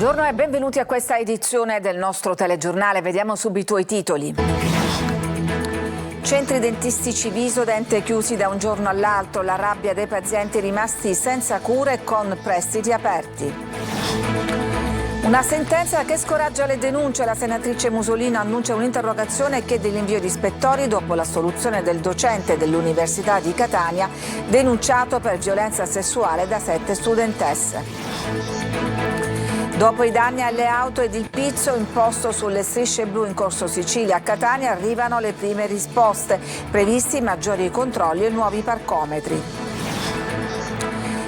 Buongiorno e benvenuti a questa edizione del nostro telegiornale. Vediamo subito i titoli. Centri dentistici Visodent chiusi da un giorno all'altro, la rabbia dei pazienti rimasti senza cure con prestiti aperti. Una sentenza che scoraggia le denunce. La senatrice Musolino annuncia un'interrogazione e chiede l'invio di ispettori dopo l'assoluzione del docente dell'Università di Catania denunciato per violenza sessuale da 7 studentesse. Dopo i danni alle auto ed il pizzo imposto sulle strisce blu in Corso Sicilia a Catania arrivano le prime risposte, previsti maggiori controlli e nuovi parcometri.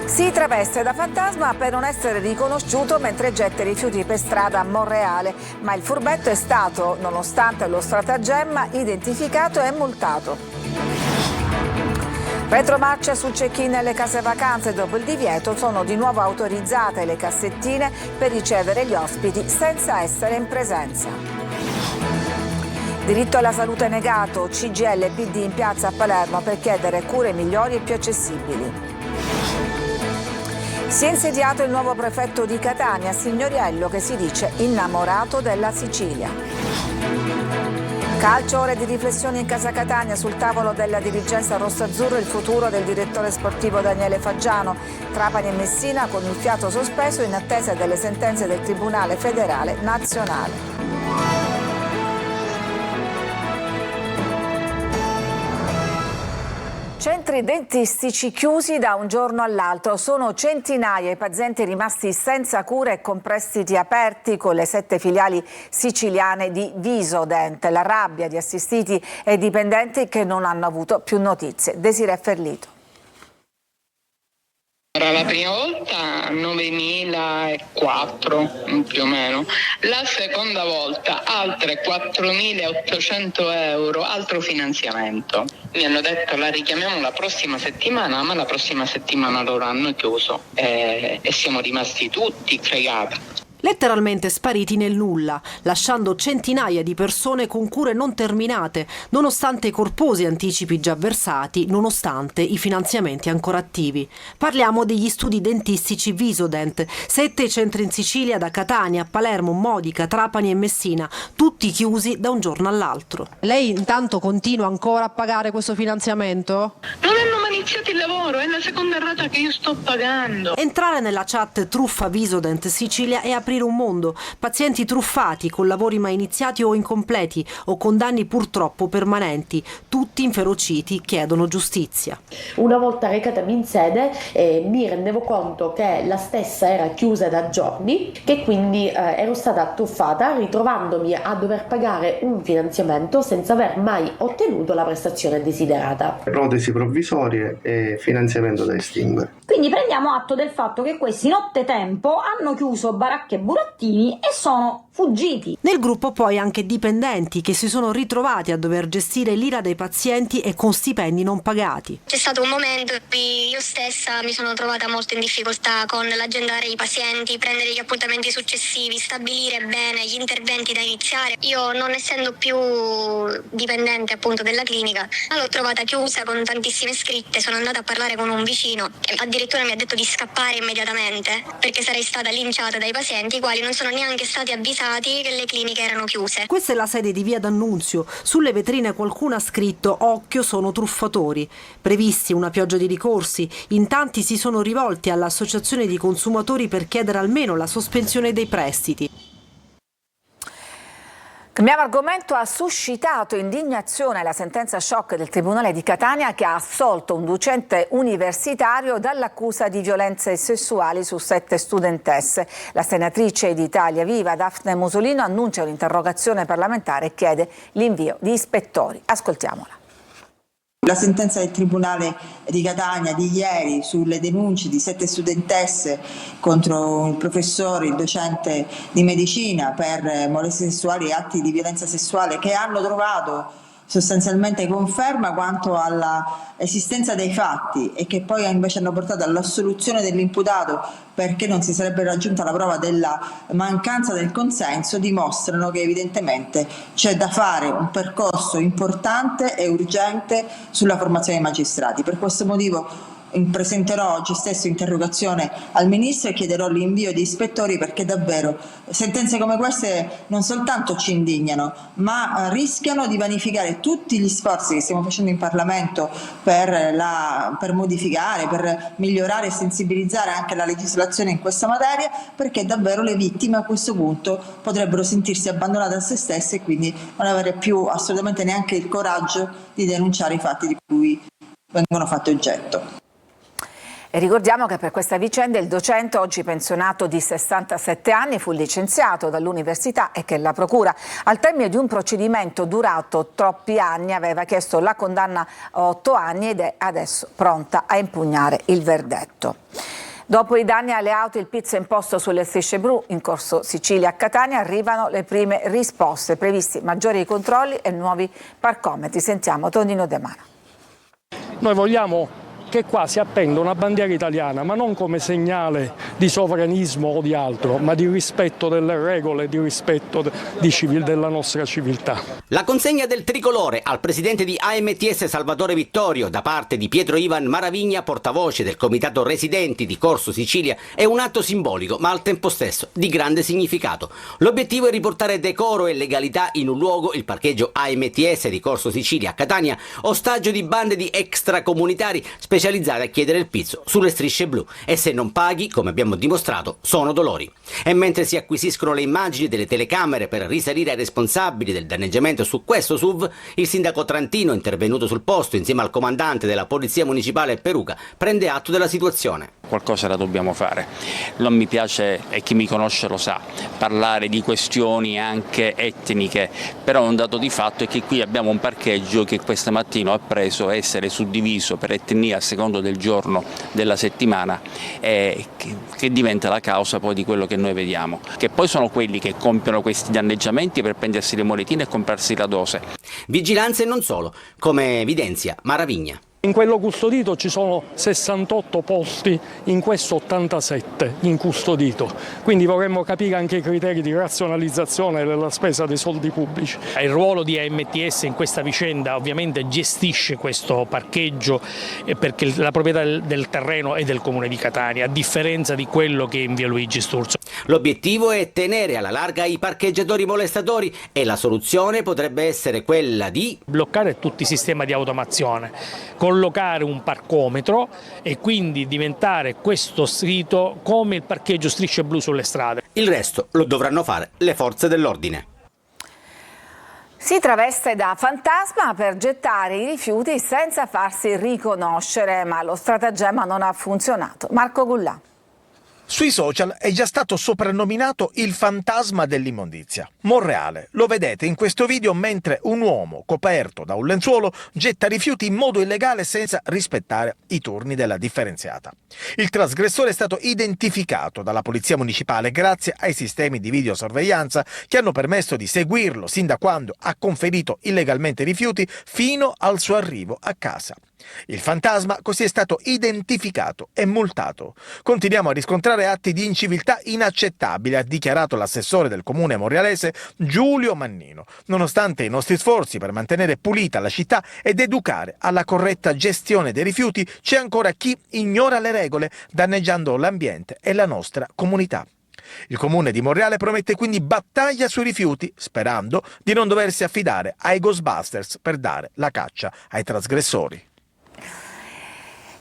Si traveste da fantasma per non essere riconosciuto mentre getta i rifiuti per strada a Monreale, ma il furbetto è stato, nonostante lo stratagemma, identificato e multato. Retromarcia sul check-in nelle case vacanze. Dopo il divieto sono di nuovo autorizzate le cassettine per ricevere gli ospiti senza essere in presenza. Diritto alla salute negato, CGIL e PD in piazza a Palermo per chiedere cure migliori e più accessibili. Si è insediato il nuovo prefetto di Catania, Signoriello, che si dice innamorato della Sicilia. Calcio, ore di riflessione in Casa Catania, sul tavolo della dirigenza rosso-azzurro il futuro del direttore sportivo Daniele Faggiano. Trapani e Messina con il fiato sospeso in attesa delle sentenze del Tribunale Federale Nazionale. Centri dentistici chiusi da un giorno all'altro. Sono centinaia i pazienti rimasti senza cure e con prestiti aperti con le 7 filiali siciliane di Visodent. La rabbia di assistiti e dipendenti che non hanno avuto più notizie. Desiree Ferlito. Era la prima volta 9.004 più o meno, la seconda volta altre 4.800 euro, altro finanziamento. Mi hanno detto la richiamiamo la prossima settimana, ma la prossima settimana loro hanno chiuso e siamo rimasti tutti fregati. Letteralmente spariti nel nulla, lasciando centinaia di persone con cure non terminate, nonostante i corposi anticipi già versati, nonostante i finanziamenti ancora attivi. Parliamo degli studi dentistici Visodent, 7 centri in Sicilia da Catania, Palermo, Modica, Trapani e Messina, tutti chiusi da un giorno all'altro. Lei intanto continua ancora a pagare questo finanziamento? Non hanno mai iniziato il lavoro, è la seconda rata che io sto pagando. Entrare nella chat Truffa Visodent Sicilia e aprire un mondo, pazienti truffati con lavori mai iniziati o incompleti o con danni purtroppo permanenti, tutti inferociti chiedono giustizia. Una volta recatemi in sede mi rendevo conto che la stessa era chiusa da giorni, che quindi ero stata truffata ritrovandomi a dover pagare un finanziamento senza aver mai ottenuto la prestazione desiderata. Protesi provvisorie e finanziamento da estinguere. Quindi prendiamo atto del fatto che questi nottetempo hanno chiuso baracche e burattini e sono fuggiti. Nel gruppo poi anche dipendenti che si sono ritrovati a dover gestire l'ira dei pazienti e con stipendi non pagati. C'è stato un momento in cui io stessa mi sono trovata molto in difficoltà con l'agendare i pazienti, prendere gli appuntamenti successivi, stabilire bene gli interventi da iniziare. Io, non essendo più dipendente appunto della clinica, l'ho trovata chiusa con tantissime scritte. Sono andata a parlare con un vicino che addirittura mi ha detto di scappare immediatamente perché sarei stata linciata dai pazienti, i quali non sono neanche stati avvisati che le cliniche erano chiuse. Questa è la sede di Via D'Annunzio. Sulle vetrine qualcuno ha scritto "Occhio, sono truffatori". Previsti una pioggia di ricorsi. In tanti si sono rivolti all'associazione di consumatori per chiedere almeno la sospensione dei prestiti. Cambiamo argomento. Ha suscitato indignazione la sentenza shock del Tribunale di Catania che ha assolto un docente universitario dall'accusa di violenze sessuali su 7 studentesse. La senatrice di Italia Viva, Daphne Musolino, annuncia un'interrogazione parlamentare e chiede l'invio di ispettori. Ascoltiamola. La sentenza del Tribunale di Catania di ieri sulle denunce di 7 studentesse contro il professore, il docente di medicina per molestie sessuali e atti di violenza sessuale, che hanno trovato sostanzialmente conferma quanto alla esistenza dei fatti e che poi invece hanno portato all'assoluzione dell'imputato perché non si sarebbe raggiunta la prova della mancanza del consenso, dimostrano che evidentemente c'è da fare un percorso importante e urgente sulla formazione dei magistrati. Per questo motivo presenterò oggi stesso interrogazione al Ministro e chiederò l'invio di ispettori, perché davvero sentenze come queste non soltanto ci indignano, ma rischiano di vanificare tutti gli sforzi che stiamo facendo in Parlamento per modificare, per migliorare e sensibilizzare anche la legislazione in questa materia, perché davvero le vittime a questo punto potrebbero sentirsi abbandonate a se stesse e quindi non avere più assolutamente neanche il coraggio di denunciare i fatti di cui vengono fatti oggetto. E ricordiamo che per questa vicenda il docente, oggi pensionato di 67 anni, fu licenziato dall'università e che la procura, al termine di un procedimento durato troppi anni, aveva chiesto la condanna a 8 anni ed è adesso pronta a impugnare il verdetto. Dopo i danni alle auto, il pizzo imposto sulle strisce blu in Corso Sicilia a Catania, arrivano le prime risposte, previsti maggiori controlli e nuovi parcometri. Sentiamo Tonino De Mano. Noi vogliamo che qua si appenda una bandiera italiana, ma non come segnale di sovranismo o di altro, ma di rispetto delle regole, di rispetto della nostra civiltà. La consegna del tricolore al presidente di AMTS Salvatore Vittorio da parte di Pietro Ivan Maravigna, portavoce del Comitato Residenti di Corso Sicilia, è un atto simbolico, ma al tempo stesso di grande significato. L'obiettivo è riportare decoro e legalità in un luogo, il parcheggio AMTS di Corso Sicilia a Catania, ostaggio di bande di extracomunitari specializzate a chiedere il pizzo sulle strisce blu, e se non paghi, come abbiamo dimostrato, sono dolori. E mentre si acquisiscono le immagini delle telecamere per risalire ai responsabili del danneggiamento su questo SUV, il sindaco trantino, intervenuto sul posto insieme al comandante della polizia municipale Peruca, prende atto della situazione. Qualcosa la dobbiamo fare. Non mi piace, e chi mi conosce lo sa, parlare di questioni anche etniche, però un dato di fatto è che qui abbiamo un parcheggio che questa mattina ha preso a essere suddiviso per etnia a secondo del giorno della settimana, che diventa la causa poi di quello che noi vediamo, che poi sono quelli che compiono questi danneggiamenti per prendersi le monetine e comprarsi la dose. Vigilanza e non solo, come evidenzia Maravigna. In quello custodito ci sono 68 posti, in questo 87 incustodito, quindi vorremmo capire anche i criteri di razionalizzazione della spesa dei soldi pubblici. Il ruolo di AMTS in questa vicenda ovviamente gestisce questo parcheggio perché la proprietà del terreno è del Comune di Catania, a differenza di quello che è in via Luigi Sturzo. L'obiettivo è tenere alla larga i parcheggiatori molestatori e la soluzione potrebbe essere quella di bloccare tutti i sistemi di automazione, collocare un parcometro e quindi diventare questo sito come il parcheggio strisce blu sulle strade. Il resto lo dovranno fare le forze dell'ordine. Si traveste da fantasma per gettare i rifiuti senza farsi riconoscere, ma lo stratagemma non ha funzionato. Marco Gullà. Sui social è già stato soprannominato il fantasma dell'immondizia. Monreale, lo vedete in questo video mentre un uomo coperto da un lenzuolo getta rifiuti in modo illegale senza rispettare i turni della differenziata. Il trasgressore è stato identificato dalla polizia municipale grazie ai sistemi di videosorveglianza che hanno permesso di seguirlo sin da quando ha conferito illegalmente rifiuti fino al suo arrivo a casa. Il fantasma così è stato identificato e multato. Continuiamo a riscontrare atti di inciviltà inaccettabili, ha dichiarato l'assessore del comune monrealese Giulio Mannino. Nonostante i nostri sforzi per mantenere pulita la città ed educare alla corretta gestione dei rifiuti, c'è ancora chi ignora le regole, danneggiando l'ambiente e la nostra comunità. Il comune di Monreale promette quindi battaglia sui rifiuti, sperando di non doversi affidare ai Ghostbusters per dare la caccia ai trasgressori.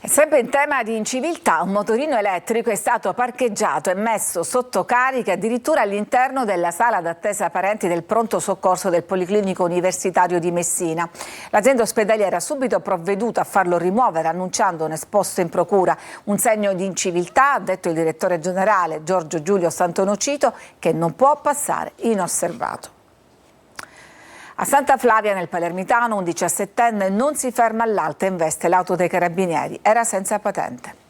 E sempre in tema di inciviltà, un motorino elettrico è stato parcheggiato e messo sotto carica addirittura all'interno della sala d'attesa parenti del pronto soccorso del Policlinico Universitario di Messina. L'azienda ospedaliera ha subito provveduto a farlo rimuovere, annunciando un esposto in procura. Un segno di inciviltà, ha detto il direttore generale Giorgio Giulio Santonocito, che non può passare inosservato. A Santa Flavia nel Palermitano un 17enne non si ferma all'alta e investe l'auto dei carabinieri, era senza patente.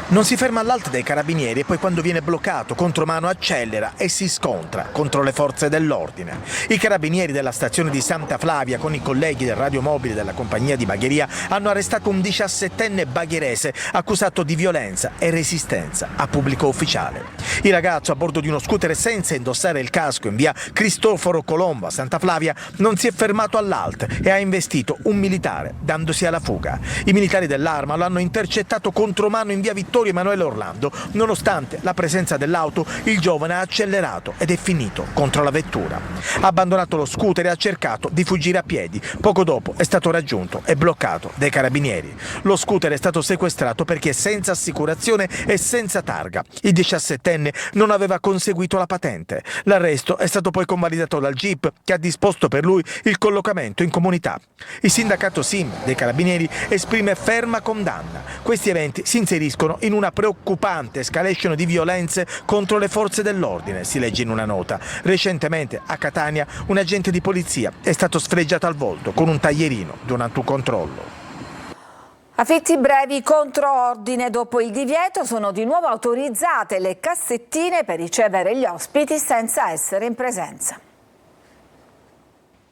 Non si ferma all'alta dei carabinieri e poi quando viene bloccato contromano accelera e si scontra contro le forze dell'ordine. I carabinieri della stazione di Santa Flavia con i colleghi del radiomobile della compagnia di bagheria hanno arrestato un 17enne bagherese accusato di violenza e resistenza a pubblico ufficiale. Il ragazzo a bordo di uno scooter senza indossare il casco in via Cristoforo Colombo a Santa Flavia non si è fermato all'alt e ha investito un militare dandosi alla fuga. I militari dell'Arma lo hanno intercettato contromano in via Vittorio Emanuele Orlando. Nonostante la presenza dell'auto, il giovane ha accelerato ed è finito contro la vettura. Ha abbandonato lo scooter e ha cercato di fuggire a piedi. Poco dopo è stato raggiunto e bloccato dai carabinieri. Lo scooter è stato sequestrato perché senza assicurazione e senza targa. Il 17enne non aveva conseguito la patente. L'arresto è stato poi convalidato dal GIP che ha disposto per lui il collocamento in comunità. Il sindacato SIM dei carabinieri esprime ferma condanna. Questi eventi si inseriscono in una preoccupante escalation di violenze contro le forze dell'ordine, si legge in una nota. Recentemente a Catania un agente di polizia è stato sfregiato al volto con un taglierino durante un controllo. Affitti brevi contro ordine. Dopo il divieto sono di nuovo autorizzate le cassettine per ricevere gli ospiti senza essere in presenza.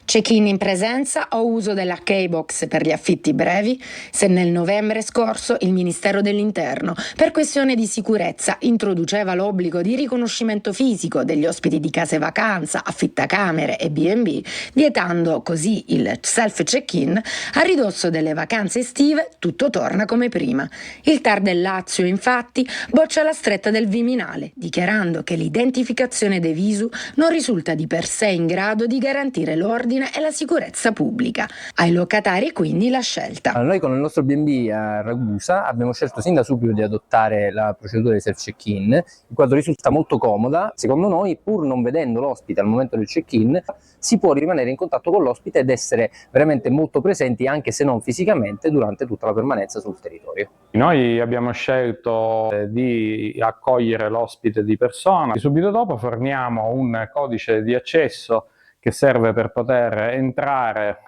Check-in in presenza o uso della K-Box per gli affitti brevi? Se nel novembre scorso il Ministero dell'Interno, per questione di sicurezza, introduceva l'obbligo di riconoscimento fisico degli ospiti di case vacanza, affittacamere e B&B, vietando così il self-check-in, a ridosso delle vacanze estive tutto torna come prima. Il TAR del Lazio, infatti, boccia la stretta del Viminale, dichiarando che l'identificazione dei visu non risulta di per sé in grado di garantire l'ordine e la sicurezza pubblica. Ai locatari quindi la scelta. Noi con il nostro B&B a Ragusa abbiamo scelto sin da subito di adottare la procedura di self-check-in, in quanto risulta molto comoda. Secondo noi, pur non vedendo l'ospite al momento del check-in, si può rimanere in contatto con l'ospite ed essere veramente molto presenti, anche se non fisicamente, durante tutta la permanenza sul territorio. Noi abbiamo scelto di accogliere l'ospite di persona. Subito dopo forniamo un codice di accesso che serve per poter entrare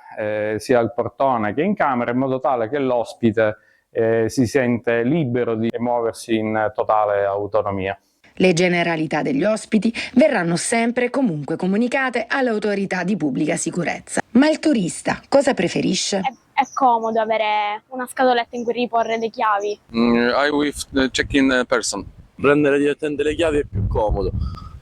sia al portone che in camera, in modo tale che l'ospite si sente libero di muoversi in totale autonomia. Le generalità degli ospiti verranno sempre e comunque comunicate alle autorità di pubblica sicurezza. Ma il turista cosa preferisce? È comodo avere una scatoletta in cui riporre le chiavi. I with the check-in person. Prendere direttamente le chiavi è più comodo,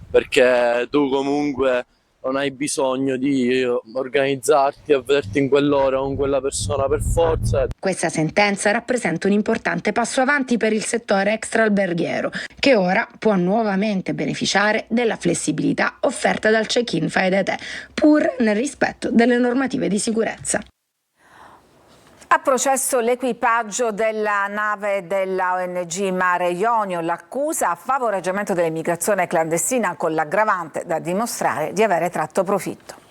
perché tu comunque non hai bisogno di organizzarti a vederti in quell'ora con quella persona per forza. Questa sentenza rappresenta un importante passo avanti per il settore extraalberghiero, che ora può nuovamente beneficiare della flessibilità offerta dal check-in fai da te, pur nel rispetto delle normative di sicurezza. A processo l'equipaggio della nave della ONG Mare Ionio, l'accusa a favoreggiamento dell'immigrazione clandestina con l'aggravante da dimostrare di avere tratto profitto.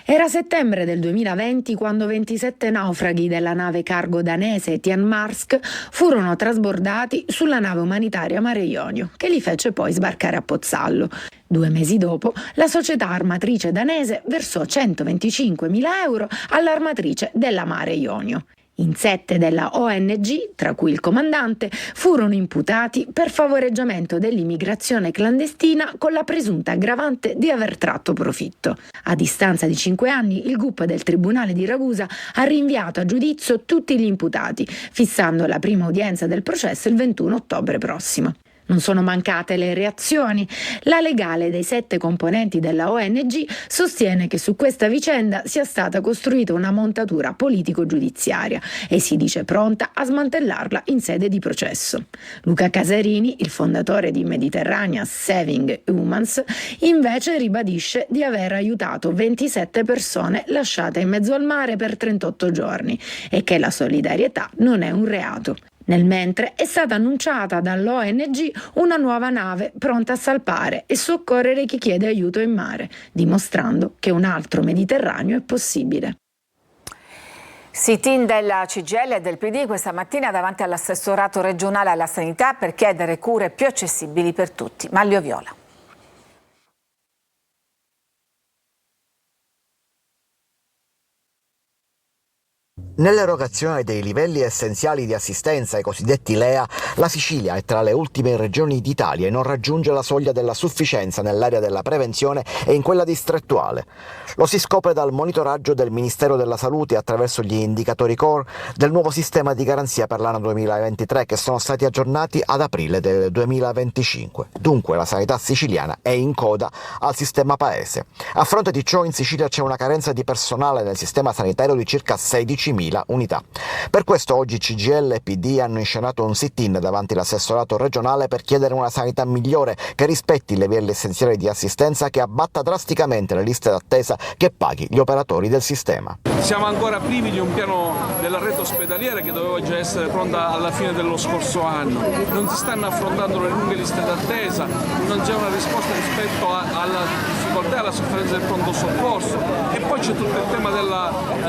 Era settembre del 2020 quando 27 naufraghi della nave cargo danese Tian Marsk furono trasbordati sulla nave umanitaria Mare Ionio, che li fece poi sbarcare a Pozzallo. 2 mesi dopo, la società armatrice danese versò 125.000 euro all'armatrice della Mare Ionio. In 7 della ONG, tra cui il comandante, furono imputati per favoreggiamento dell'immigrazione clandestina con la presunta aggravante di aver tratto profitto. A distanza di 5 anni, il GUP del Tribunale di Ragusa ha rinviato a giudizio tutti gli imputati, fissando la prima udienza del processo il 21 ottobre prossimo. Non sono mancate le reazioni. La legale dei 7 componenti della ONG sostiene che su questa vicenda sia stata costruita una montatura politico-giudiziaria e si dice pronta a smantellarla in sede di processo. Luca Casarini, il fondatore di Mediterranean Saving Humans, invece ribadisce di aver aiutato 27 persone lasciate in mezzo al mare per 38 giorni e che la solidarietà non è un reato. Nel mentre è stata annunciata dall'ONG una nuova nave pronta a salpare e soccorrere chi chiede aiuto in mare, dimostrando che un altro Mediterraneo è possibile. Sit-in della CGIL e del PD questa mattina davanti all'assessorato regionale alla sanità per chiedere cure più accessibili per tutti. Maglio Viola. Nell'erogazione dei livelli essenziali di assistenza, i cosiddetti LEA, la Sicilia è tra le ultime regioni d'Italia e non raggiunge la soglia della sufficienza nell'area della prevenzione e in quella distrettuale. Lo si scopre dal monitoraggio del Ministero della Salute attraverso gli indicatori core del nuovo sistema di garanzia per l'anno 2023 che sono stati aggiornati ad aprile del 2025. Dunque la sanità siciliana è in coda al sistema paese. A fronte di ciò in Sicilia c'è una carenza di personale nel sistema sanitario di circa 16.000 unità. Per questo oggi CGIL e PD hanno inscenato un sit-in davanti all'assessorato regionale per chiedere una sanità migliore che rispetti i livelli essenziali di assistenza, che abbatta drasticamente le liste d'attesa, che paghi gli operatori del sistema. Siamo ancora privi di un piano della rete ospedaliera che doveva già essere pronta alla fine dello scorso anno. Non si stanno affrontando le lunghe liste d'attesa, non c'è una risposta rispetto alla difficoltà e alla sofferenza del pronto soccorso, e poi c'è tutto il tema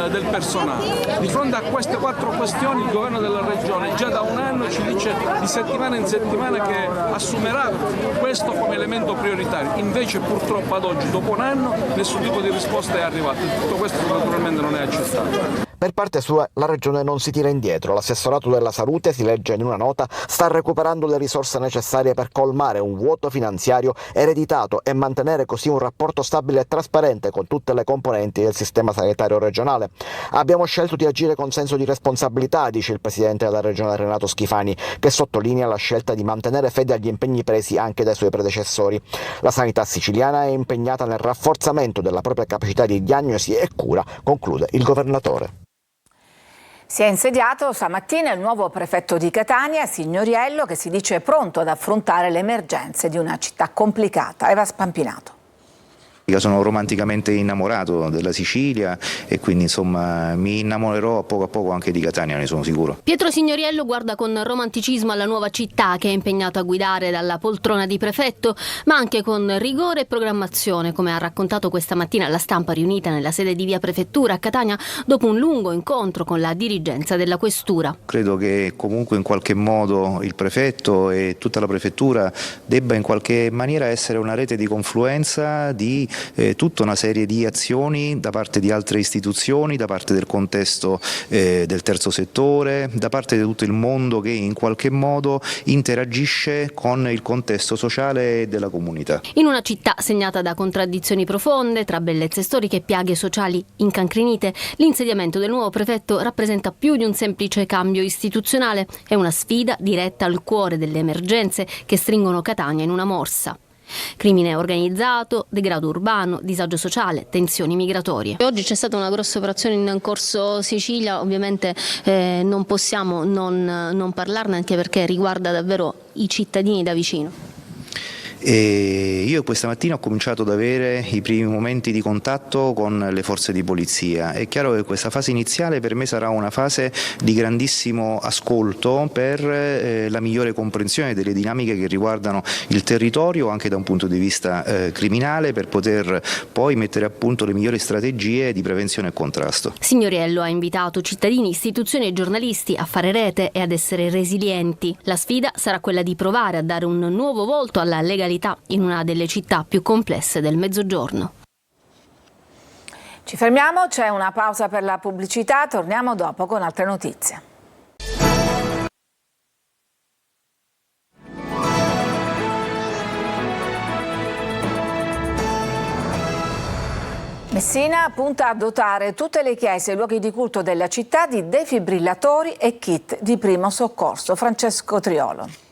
del personale. Di fronte a queste 4 questioni il governo della regione già da un anno ci dice di settimana in settimana che assumerà questo come elemento prioritario, invece purtroppo ad oggi, dopo un anno, nessun tipo di risposta è arrivata. Tutto questo naturalmente non è accettato. Per parte sua la Regione non si tira indietro. L'assessorato della salute, si legge in una nota, sta recuperando le risorse necessarie per colmare un vuoto finanziario ereditato e mantenere così un rapporto stabile e trasparente con tutte le componenti del sistema sanitario regionale. Abbiamo scelto di agire con senso di responsabilità, dice il presidente della Regione Renato Schifani, che sottolinea la scelta di mantenere fede agli impegni presi anche dai suoi predecessori. La sanità siciliana è impegnata nel rafforzamento della propria capacità di diagnosi e cura, conclude il governatore. Si è insediato stamattina il nuovo prefetto di Catania, Signoriello, che si dice pronto ad affrontare le emergenze di una città complicata. Eva Spampinato. Io sono romanticamente innamorato della Sicilia e quindi insomma mi innamorerò a poco anche di Catania, ne sono sicuro. Pietro Signoriello guarda con romanticismo alla nuova città che è impegnato a guidare dalla poltrona di prefetto, ma anche con rigore e programmazione, come ha raccontato questa mattina alla stampa riunita nella sede di Via Prefettura a Catania dopo un lungo incontro con la dirigenza della questura. Credo che comunque in qualche modo il prefetto e tutta la prefettura debba in qualche maniera essere una rete di confluenza di tutta una serie di azioni da parte di altre istituzioni, da parte del contesto del terzo settore, da parte di tutto il mondo che in qualche modo interagisce con il contesto sociale della comunità. In una città segnata da contraddizioni profonde, tra bellezze storiche e piaghe sociali incancrenite, l'insediamento del nuovo prefetto rappresenta più di un semplice cambio istituzionale, è una sfida diretta al cuore delle emergenze che stringono Catania in una morsa. Crimine organizzato, degrado urbano, disagio sociale, tensioni migratorie. Oggi c'è stata una grossa operazione in corso Sicilia, ovviamente non possiamo non parlarne, anche perché riguarda davvero i cittadini da vicino. E io questa mattina ho cominciato ad avere i primi momenti di contatto con le forze di polizia. È chiaro che questa fase iniziale per me sarà una fase di grandissimo ascolto per la migliore comprensione delle dinamiche che riguardano il territorio anche da un punto di vista criminale, per poter poi mettere a punto le migliori strategie di prevenzione e contrasto. Signoriello ha invitato cittadini, istituzioni e giornalisti a fare rete e ad essere resilienti. La sfida sarà quella di provare a dare un nuovo volto alla legalità in una delle città più complesse del Mezzogiorno. Ci fermiamo, c'è una pausa per la pubblicità, torniamo dopo con altre notizie. Messina punta a dotare tutte le chiese e luoghi di culto della città di defibrillatori e kit di primo soccorso. Francesco Triolo.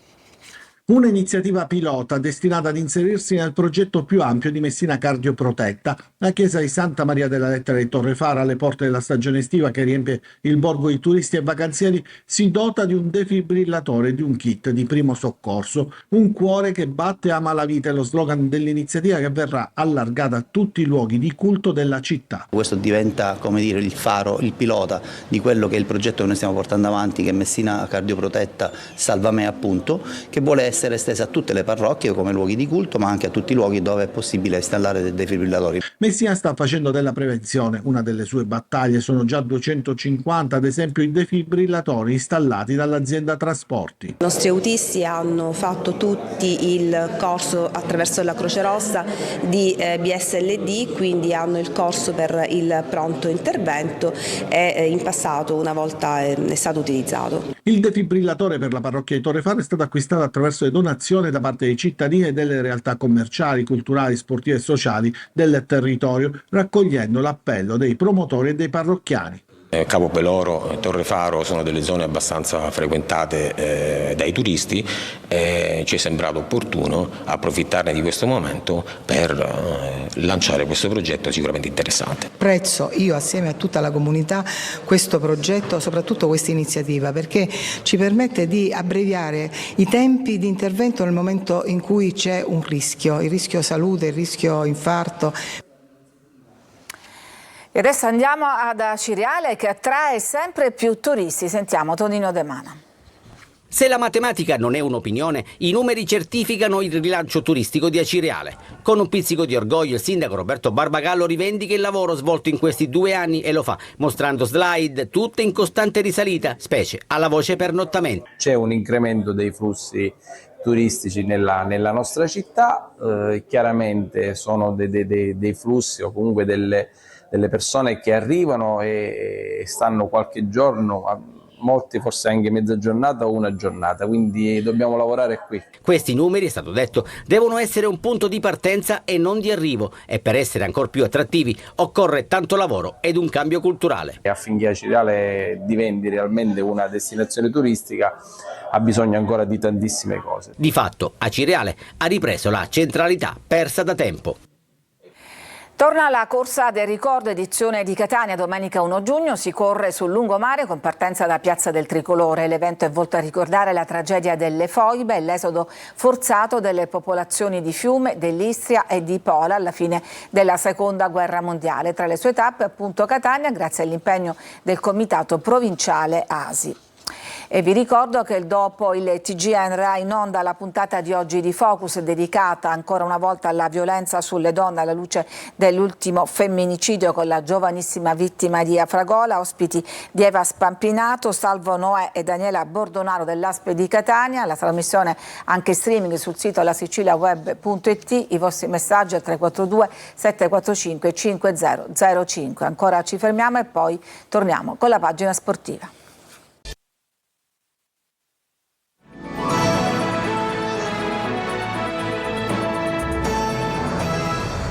Un'iniziativa pilota destinata ad inserirsi nel progetto più ampio di Messina Cardioprotetta. La chiesa di Santa Maria della Lettera di Torrefara, alle porte della stagione estiva che riempie il borgo di turisti e vacanzieri, si dota di un defibrillatore e di un kit di primo soccorso. Un cuore che batte ama la vita è lo slogan dell'iniziativa, che verrà allargata a tutti i luoghi di culto della città. Questo diventa, come dire, il faro, il pilota di quello che è il progetto che noi stiamo portando avanti, che è Messina Cardioprotetta Salva Me, appunto, che vuole essere essere estesa a tutte le parrocchie come luoghi di culto, ma anche a tutti i luoghi dove è possibile installare dei defibrillatori. Messina sta facendo della prevenzione una delle sue battaglie, sono già 250 ad esempio i defibrillatori installati dall'azienda Trasporti. I nostri autisti hanno fatto tutti il corso attraverso la Croce Rossa di BSLD, quindi hanno il corso per il pronto intervento e in passato una volta è stato utilizzato. Il defibrillatore per la parrocchia di Torrefaro è stato acquistato attraverso le donazioni da parte dei cittadini e delle realtà commerciali, culturali, sportive e sociali del territorio, raccogliendo l'appello dei promotori e dei parrocchiani. Capo Peloro e Torrefaro sono delle zone abbastanza frequentate dai turisti e ci è sembrato opportuno approfittarne di questo momento per lanciare questo progetto sicuramente interessante. Apprezzo io assieme a tutta la comunità questo progetto, soprattutto questa iniziativa, perché ci permette di abbreviare i tempi di intervento nel momento in cui c'è un rischio, il rischio salute, il rischio infarto. E adesso andiamo ad Aciriale che attrae sempre più turisti. Sentiamo Tonino De Mana. Se la matematica non è un'opinione, i numeri certificano il rilancio turistico di Aciriale. Con un pizzico di orgoglio il sindaco Roberto Barbagallo rivendica il lavoro svolto in questi 2 anni e lo fa mostrando slide tutte in costante risalita, specie alla voce pernottamento. C'è un incremento dei flussi turistici nella nostra città, chiaramente sono dei flussi o comunque delle persone che arrivano e stanno qualche giorno, molti forse anche mezza giornata o una giornata, quindi dobbiamo lavorare qui. Questi numeri, è stato detto, devono essere un punto di partenza e non di arrivo, e per essere ancora più attrattivi occorre tanto lavoro ed un cambio culturale. Affinché Aciriale diventi realmente una destinazione turistica ha bisogno ancora di tantissime cose. Di fatto Aciriale ha ripreso la centralità persa da tempo. Torna la corsa del ricordo edizione di Catania, domenica 1 giugno, si corre sul lungomare con partenza da Piazza del Tricolore. L'evento è volto a ricordare la tragedia delle foibe e l'esodo forzato delle popolazioni di Fiume, dell'Istria e di Pola alla fine della Seconda Guerra Mondiale. Tra le sue tappe appunto Catania, grazie all'impegno del Comitato Provinciale ASI. E vi ricordo che dopo il TG andrà in onda la puntata di oggi di Focus dedicata ancora una volta alla violenza sulle donne alla luce dell'ultimo femminicidio con la giovanissima vittima di Afragola, ospiti di Eva Spampinato, Salvo Noè e Daniela Bordonaro dell'Aspe di Catania. La trasmissione anche streaming sul sito lasiciliaweb.it, i vostri messaggi al 342 745 5005. Ancora ci fermiamo e poi torniamo con la pagina sportiva.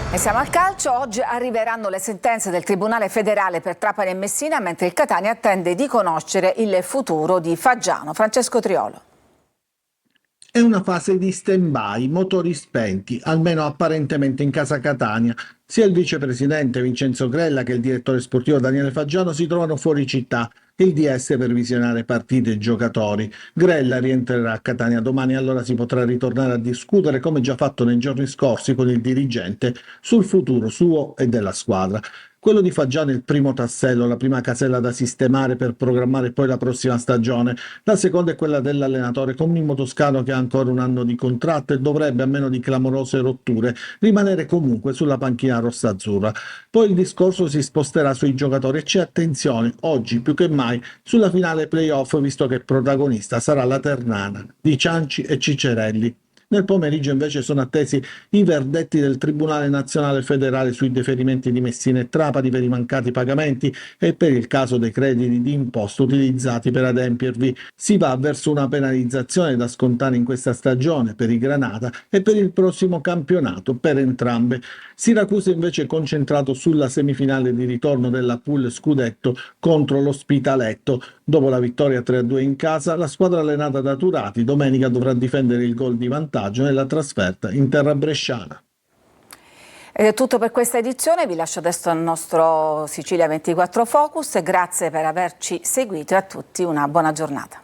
E siamo al calcio, oggi arriveranno le sentenze del Tribunale federale per Trapani e Messina, mentre il Catania attende di conoscere il futuro di Faggiano. Francesco Triolo. È una fase di stand-by, motori spenti, almeno apparentemente in casa Catania. Sia il vicepresidente Vincenzo Grella che il direttore sportivo Daniele Faggiano si trovano fuori città. Il DS per visionare partite e giocatori. Grella rientrerà a Catania domani, allora si potrà ritornare a discutere, come già fatto nei giorni scorsi con il dirigente, sul futuro suo e della squadra. Quello di Faggiano è il primo tassello, la prima casella da sistemare per programmare poi la prossima stagione. La seconda è quella dell'allenatore con Mimmo Toscano, che ha ancora un anno di contratto e dovrebbe, a meno di clamorose rotture, rimanere comunque sulla panchina rossa-azzurra. Poi il discorso si sposterà sui giocatori e c'è attenzione, oggi più che mai, sulla finale playoff, visto che protagonista sarà la Ternana di Cianci e Ciccerelli. Nel pomeriggio invece sono attesi i verdetti del Tribunale Nazionale Federale sui deferimenti di Messina e Trapani per i mancati pagamenti e per il caso dei crediti di imposta utilizzati per adempiervi. Si va verso una penalizzazione da scontare in questa stagione per i Granata e per il prossimo campionato per entrambe. Siracusa invece è concentrato sulla semifinale di ritorno della pool scudetto contro l'Ospitaletto. Dopo la vittoria 3-2 in casa, la squadra allenata da Turati domenica dovrà difendere il gol di vantaggio nella trasferta in terra bresciana. Ed è tutto per questa edizione, vi lascio adesso al nostro Sicilia 24 Focus, grazie per averci seguito e a tutti una buona giornata.